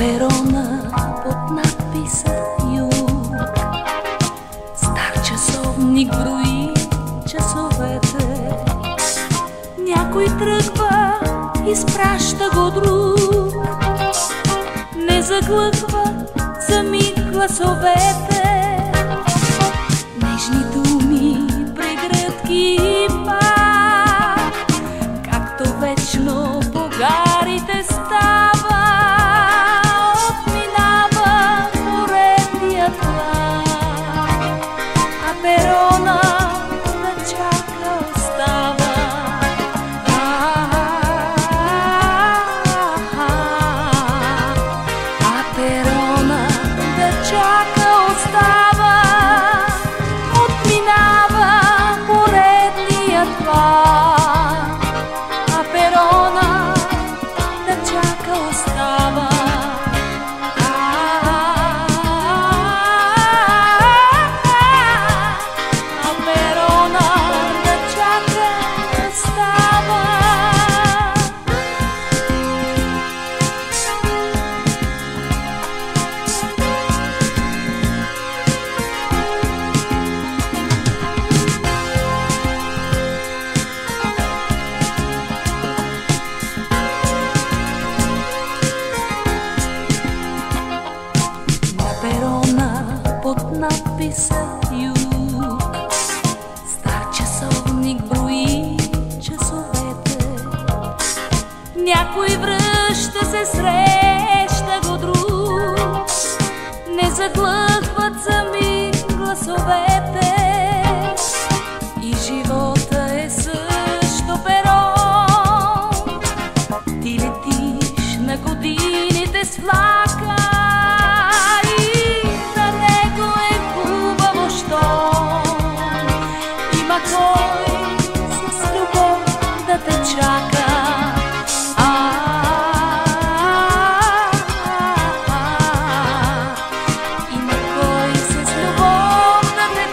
перона под надписа юг. Стар часовник брои часовете. Някой тръгва, изпраща го друг. Не заглъхва за миг гласовете. Нежни думи, прегръдки и пак, както вечно по гарите става. Отминава поредният влак, а перона да чака остава. А перона да чака остава. Отминава поредният влак, а перона да чака остава. А перона да чака остава. Перона под надписа юг. Стар часовник брои часовете. Някой връща се, среща го друг. Не заглъхват за миг гласовете. И живота е също перон. Ти летиш на годините с влака. Има кой с любов да те чака. Има кой с любов да те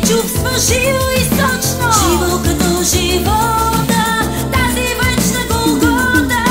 чувство живо и сочно, живо като живота, тази вечна Голгота.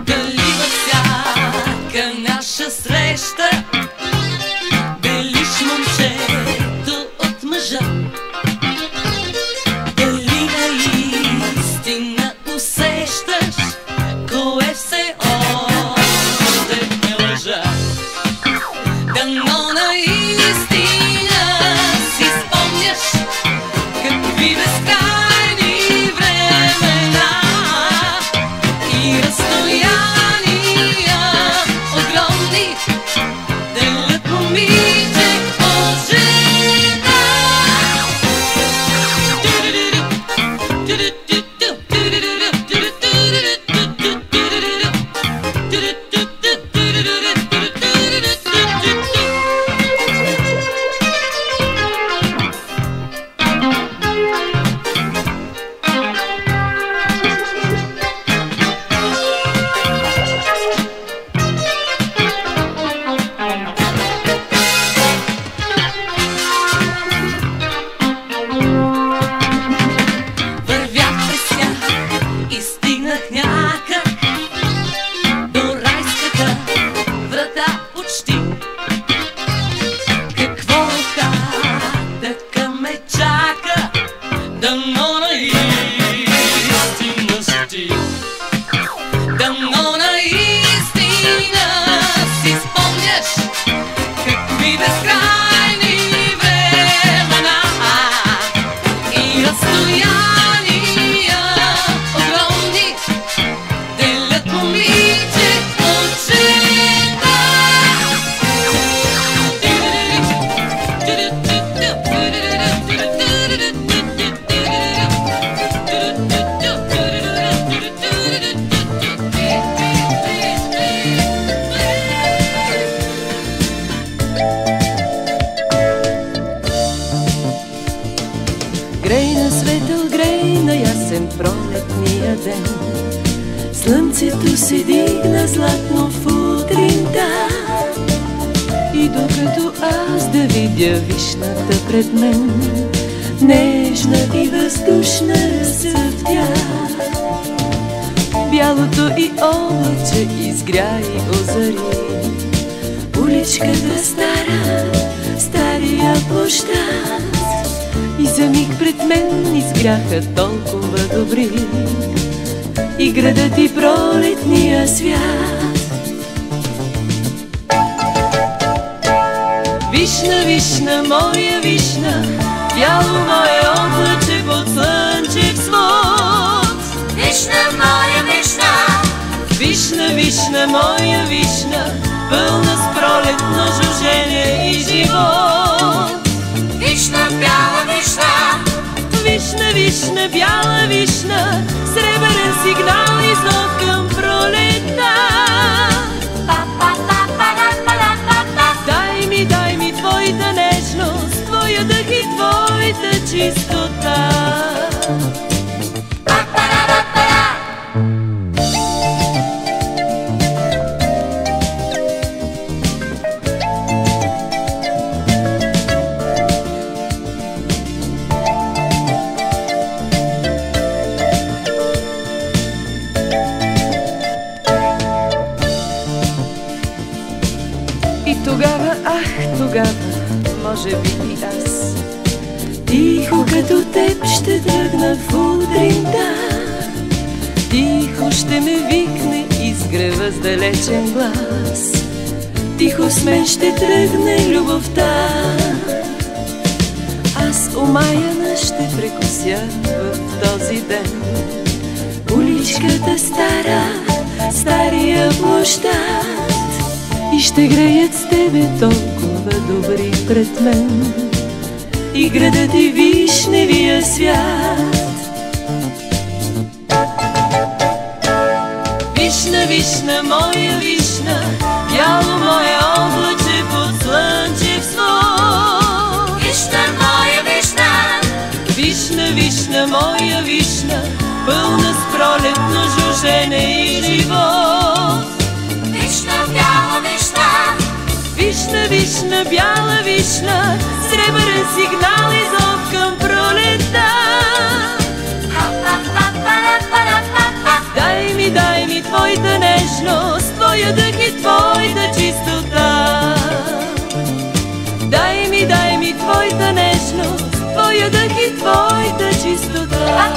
Дали във всяка наша среща делиш момчето от мъжа? Дали наистина усещаш кое все още е лъжа? Дано наистина си спомняш какви безкрайни времена и разстояния огромни делят момиче от жена. Дано наистина си спомняш какви безкрайни времена и разстояния огромни делят момиче от жена. мен. Слънцето се дигна златно в утринта и докато аз да видя вишната пред мен, нежна и въздушна разцъфтя. Бялото и облаче изгря и озари уличката стара, стария площад. И за миг пред мен изгряха толкова добри и градът и пролетния свят. Вишна, вишна, моя вишна, бяло мое облаче под слънчев свод. Вишна, моя вишна, Вишна, вишна, моя вишна, пълна с пролетно жужене и живот. вишна, бяла вишна, Вишна, вишна, бяла вишна, сребърен сигнал и зов към пролета. Дай ми твоята нежност, твоя дъх и твоята чистота. И тогава, тогава, може би и аз, тихо като теб ще тръгна в утринта. Тихо ще ме викне изгрева с далечен глас. Тихо с мен ще тръгне любовта. Аз омаяна ще прекуся в този ден уличката стара, стария площад. И ще греят с тебе толкова добри пред мен и градът и вишневия свят. Вишна, вишна, моя вишна, бяло мое облаче под слънчев свод. вишна, моя вишна, Вишна, вишна, моя вишна, пълна с пролетно жужене и живот. вишна, бяла вишна, Вишна, вишна, бяла вишна, сребърен сигнал и зов към пролета. Дай ми твоята нежност, твоя дъх и твоята чистота. Дай ми твоята нежност, твоя дъх и твоята чистота.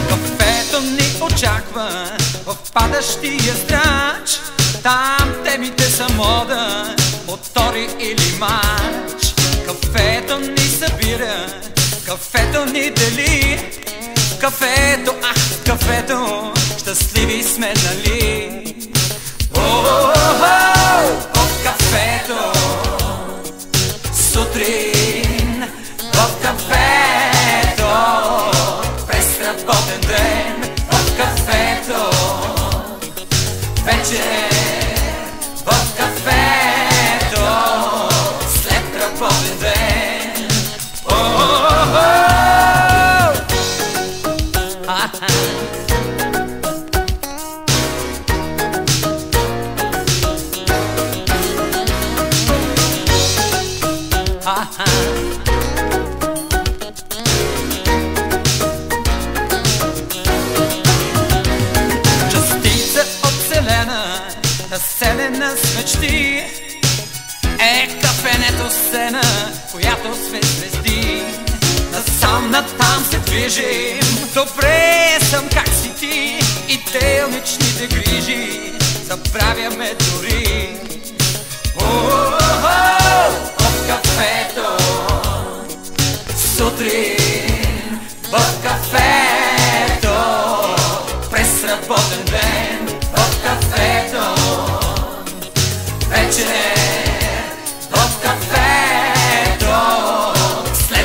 Кафето ни очаква в падащия здрач. Там темите са мода, мотори или мач. Кафето ни събира, кафето ни дели. Кафето, ах, кафето, щастливи сме, нали? В кафето сутрин, в кафето през работен ден, в кафето вечер, в кафето след работен ден. Частица от вселена, населена с мечти, е кафенето сцена, която свет звезди. Насам натам се движим, добре съм как си ти, и делничните грижи забравяме дори. В кафето сутрин, в кафето през работен ден, в кафето вечер, в кафето след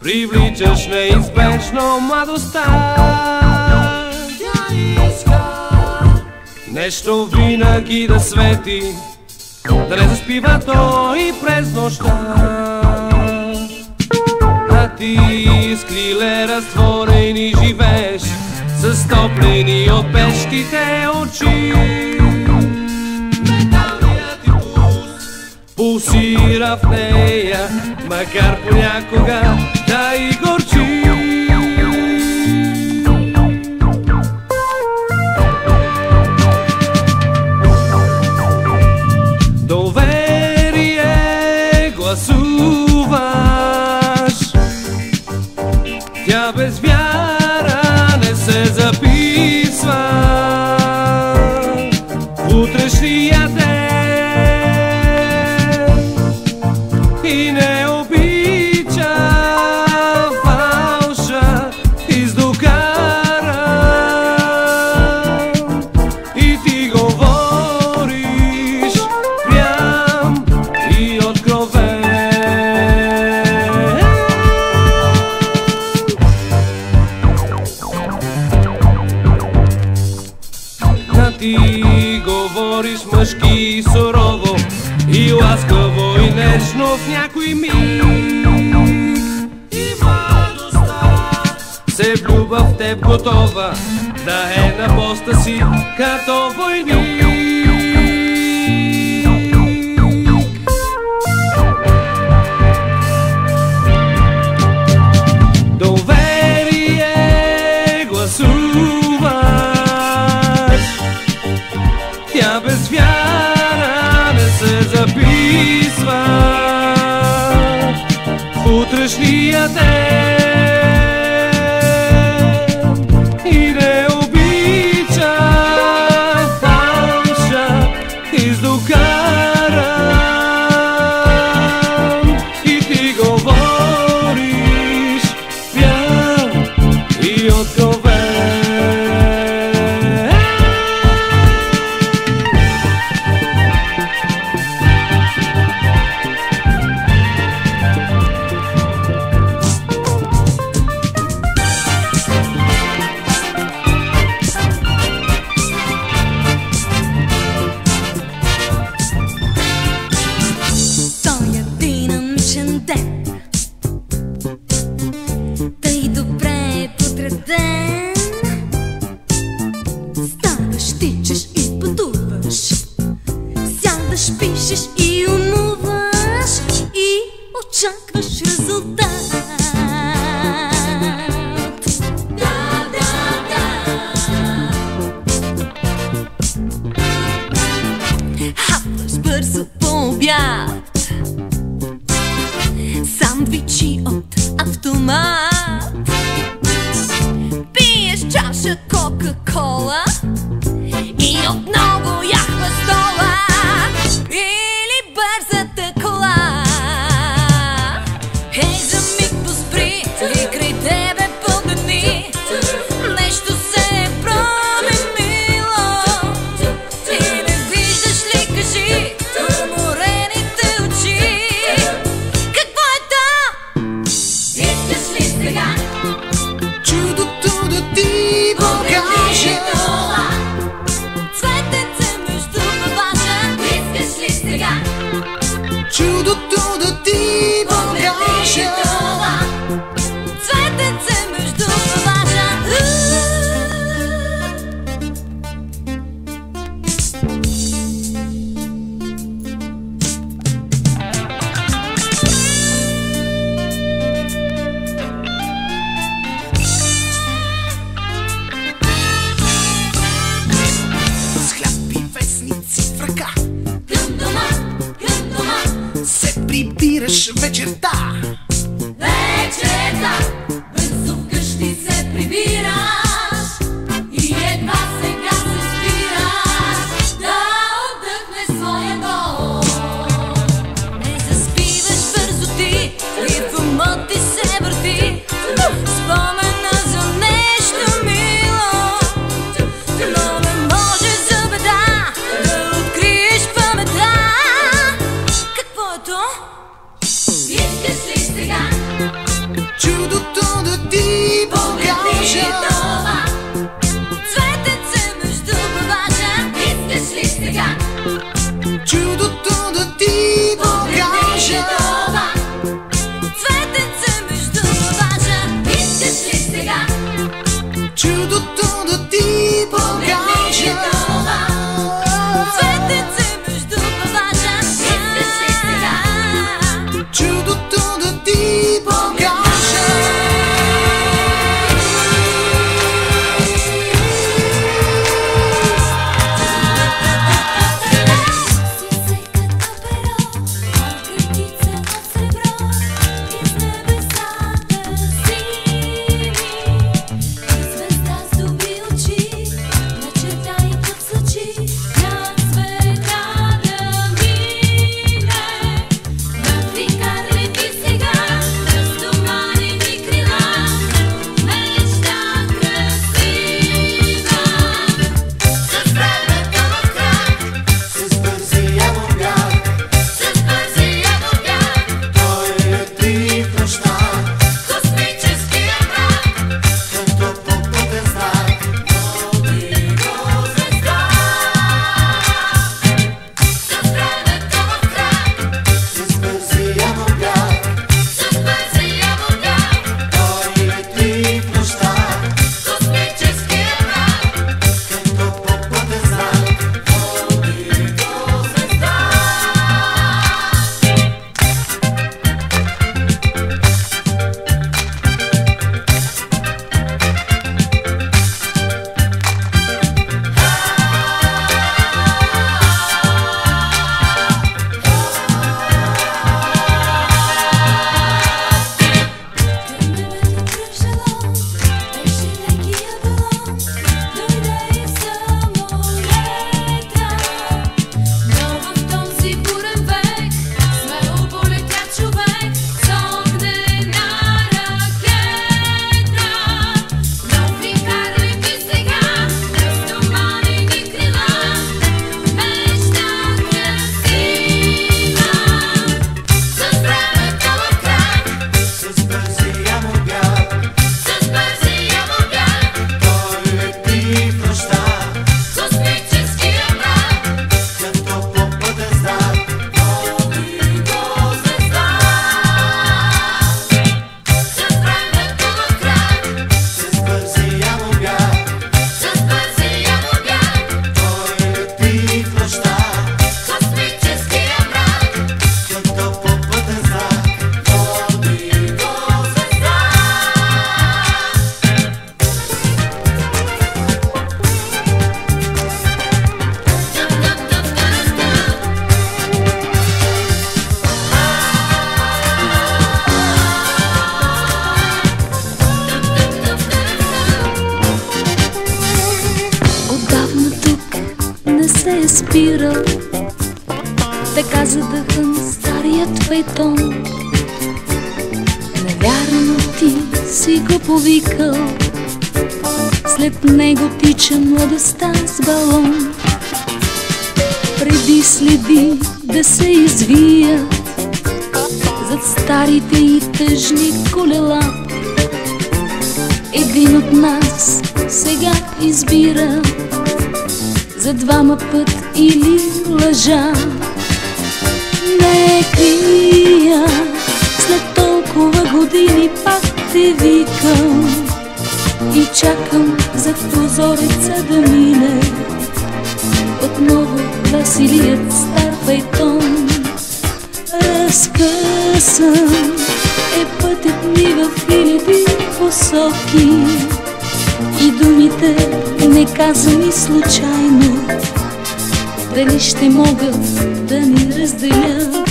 привличаш неизбежно младостта. Тя иска нещо винаги да свети, да не заспива той през нощта. А ти с криле разтворени живееш, с топлени от пещите очи. Металният ти пулсира в нея, макар понякога да и горчи. Доверие гласуваш, тя без вяра не се записва в утрешния ден и не обича фалша издокара. И ти говориш прям и откровен. Ти говориш мъжки и сурово, и ласкаво и нежно в някой миг. И младостта се влюбва в теб, готова да е на поста си като войник. Доверие гласуваш, тя без вяра не се записва в утрешния ден и не обича фалша издокаран. И ти говориш прям и откровен. Тъй добре подреден, ставаш, тичаш и пътуваш, сядаш, пишеш и умуваш и очакваш резултат. Хапваш бързо по обяд сандвичи от автомат, пиеш чаша кока-кола и отново яхва стола или бързата кола. Ей, за миг поспри и край тебе погледни, нещо се е променило и не виждаш ли, кажи, уморените очи. Какво е то? Искаш ли сега чудото да ти покажа? Цветенце между баважа. Искаш ли сега Чудото да ти покажа? цветенце между баважа? С хляб и вестници в ръка Към дома се прибираш вечерта. вечерта, бързо вкъщи се прибираш и едва сега се спираш да отдъхнеш своя дом. Не заспиваш бързо ти и в ума ти се върти спомена за нещо мило, но не може за беда да откриеш паметта. Какво е то? Искаш ли е спирал, така задъхан старият фейтон. Навярно ти си го повикал, след него тича младостта с балон. Преди следи да се извият зад старите и тъжни колела, един от нас сега избира за двама път или лъжа. Не крия, след толкова години пак те викам и чакам зад прозореца да мине отново Василият стар фейтон. Разкъсан е пътят ми в хиляди посоки и думите неказани случайно дали ще могат да ни разделят.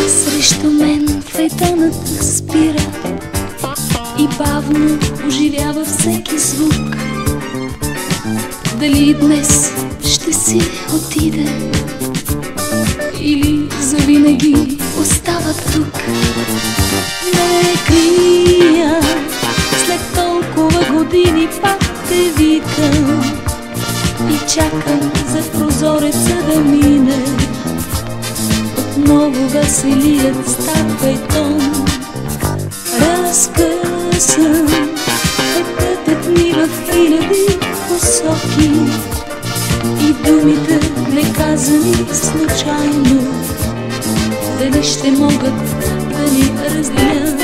Срещу мен фейтонът спира и бавно оживява всеки звук. Дали днес ще си отиде или завинаги остава тук. Не крия, след толкова години пак те викам и чакам за прозореца да мине отново Василият стар фейтон. Разкъсан е пътят ми в хиляди посоки и думите неказани случайно дали ще могат да ни разделят.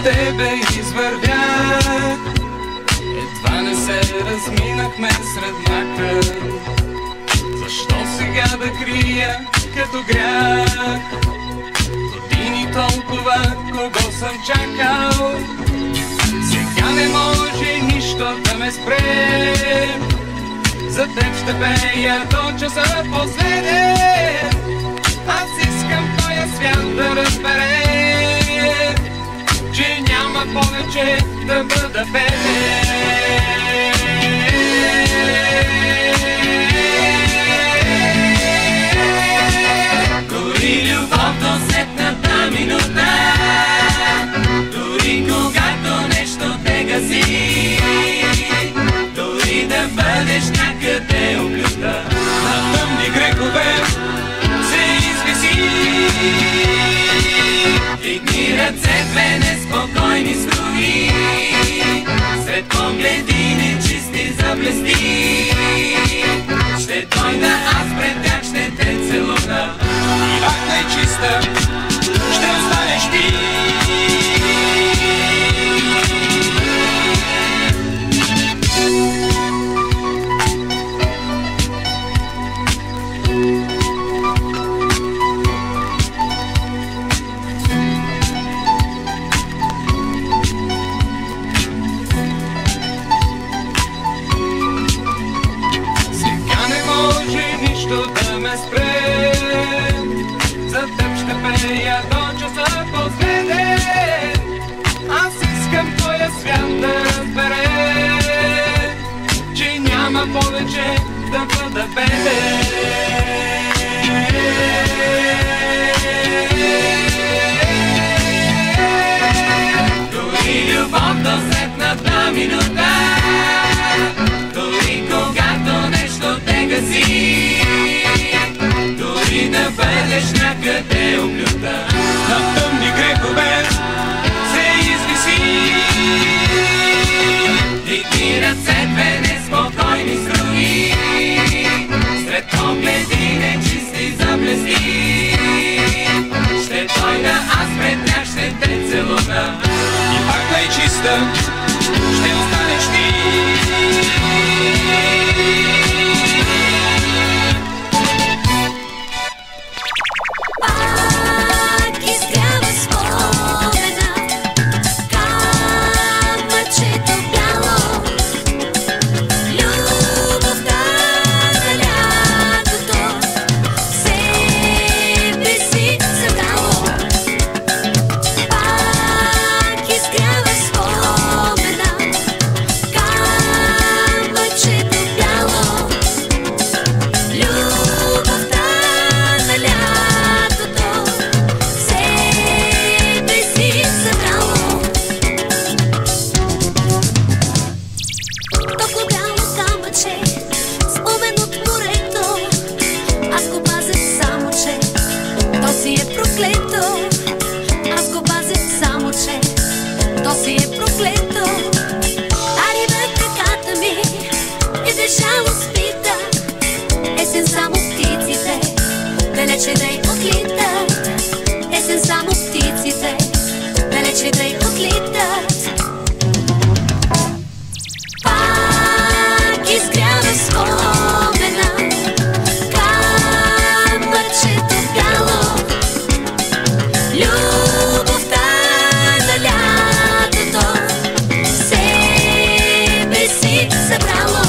Тебе извървях, едва не се разминахме сред мака. Защо сега да крия като грях години толкова, кого съм чакал? Сега не може нищо да ме спре, за теб ще пея до часа последен. Аз искам този свят да разбере, че няма повече да бъда беден. Дори любов до сетната минута, дори когато нещо те гаси, дори да бъдеш някъде оклюта, на тъмни грехове се извиси. Дигни ръце, две неспокойни струи, сред погледи нечисти заблести. Ще дойда аз пред тях, ще те целуна и пак най-чиста ще останеш ти. Да ме спре, за теб ще пея до часа последен. Аз искам твоя свят да разбере, че няма повече да бъда беден. минута, дори когато нещо те гази, дори да бъдеш някъде оплюта, на тъмни грехове се извиси и ти ръцете неспокойни струи, сред погледи нечисти заблести. Ще дойда аз пред тях, ще те целуна и пак най-чиста ще останеш ти. Пак изгрява спомена, камъчето бяло, любовта на лятото, себе си задало. Пак изгрява спомена, камъчето бяло, любовта на лятото, себе си събрало. Топло бяло камъче, спомен от морето, аз го пазя само че то си е проклето. Аз го пазя само че то си е проклето. Ари в ръката ми и държало спита, есен само птиците далече да й отлитат. Есен само птиците далече да й отлитат. Пак изгрява спомена, камъчето бяло, любовта на лятото, себе си събрало.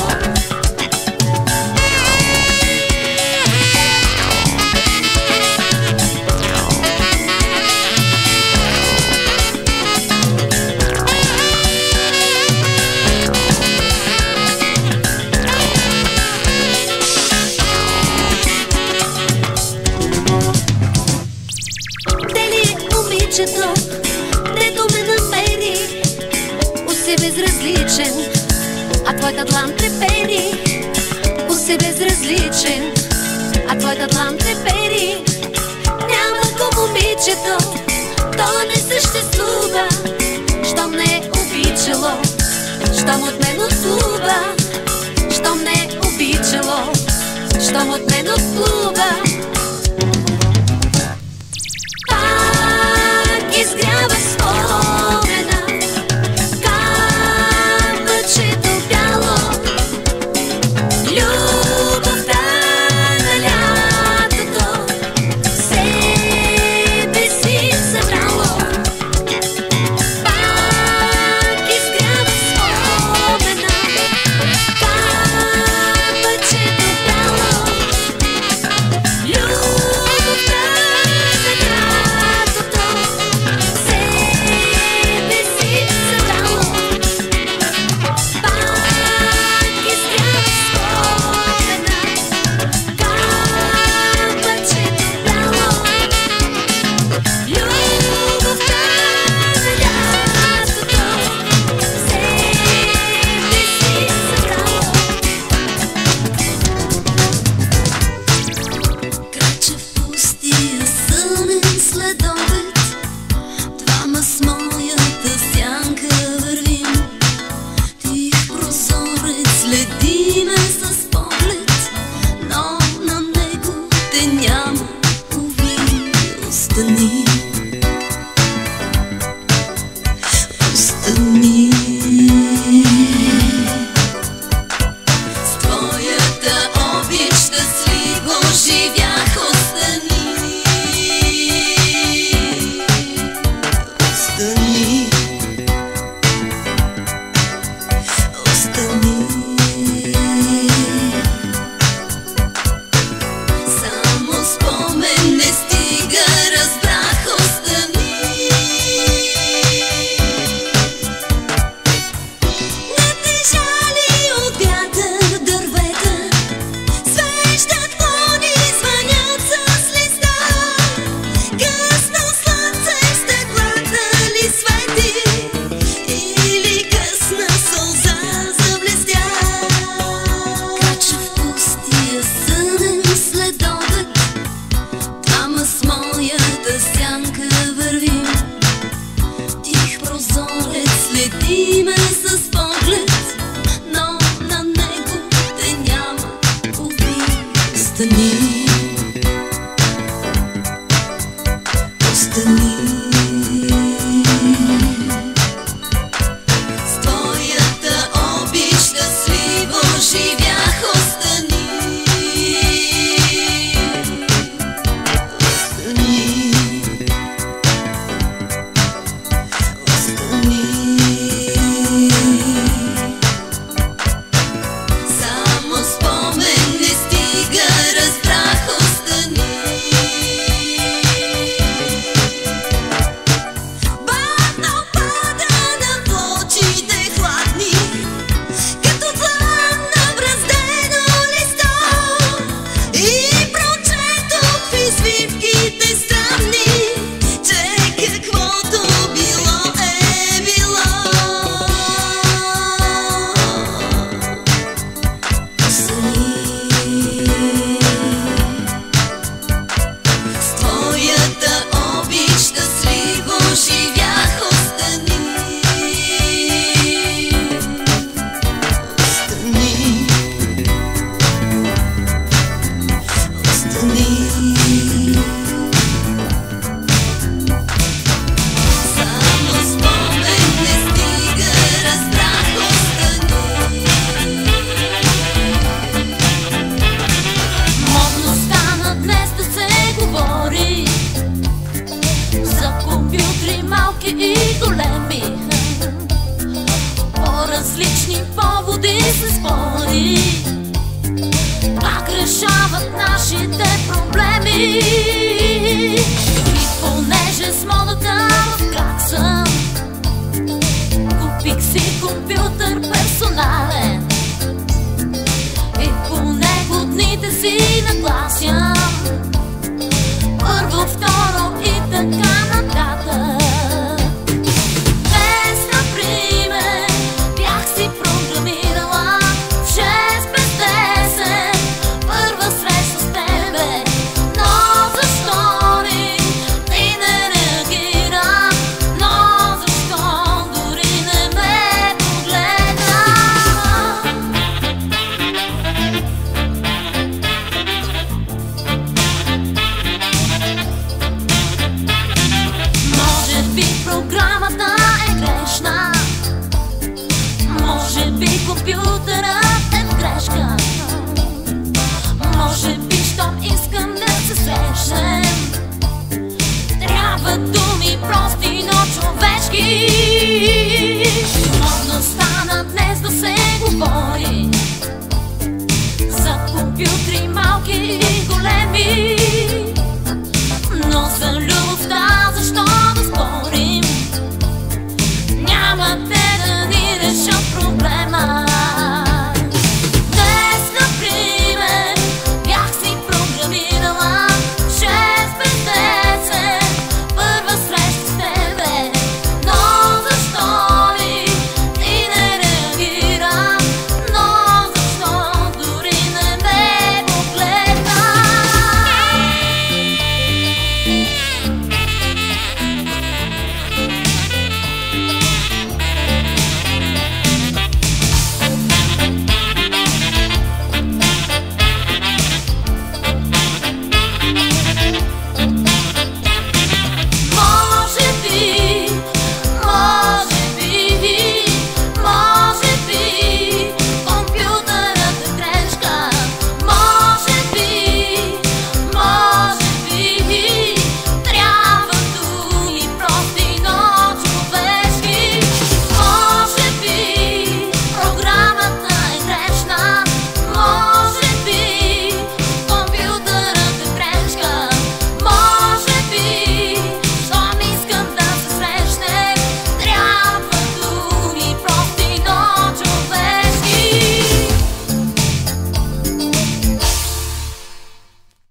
Дали момичето, дето ме намери, усе безразличен, а твоята длан трепери. Усе безразличен, а твоята длан трепери. Няма го момичето, то не съществува, щом не е обичало, щом от мен отплува, щом не е обичало, щом от мен отплува. Пак изгрява спомена, камъчето бяло, любовта на лятото, себе си събрало. Пак изгрява спомена, камъчето бяло, Остани, остани с твоята обич, щастливо живях. Остани, остани, само спомен не стига, разбрах. Остани, бавно пада на плочите хладни, като длан на браздено листо, и прочетох в извивките странни, че каквото било е било. С твоята обич щастливо живях. Остани, остани, остани, само спомен не стига, разбрах. Остани. Модно стана днес да се говори за компютри малки и големи, по различни поводи се спори как решават нашите проблеми. И понеже с модата в крак съм, купих си компютър персонален и по него дните си нагласям. Първо, второ и така нататък. Днес, например, бях си програмирала в 6 без 10 първа среща с тебе, но защо ли ти не реагира? Но защо дори не ме погледна? Може би програмата е грешна, може би компютърът е в грешка, може би щом искам да се срещнем, трябва думи прости, но човешки. Модно стана днес да се говори за компютри малки и големи, но за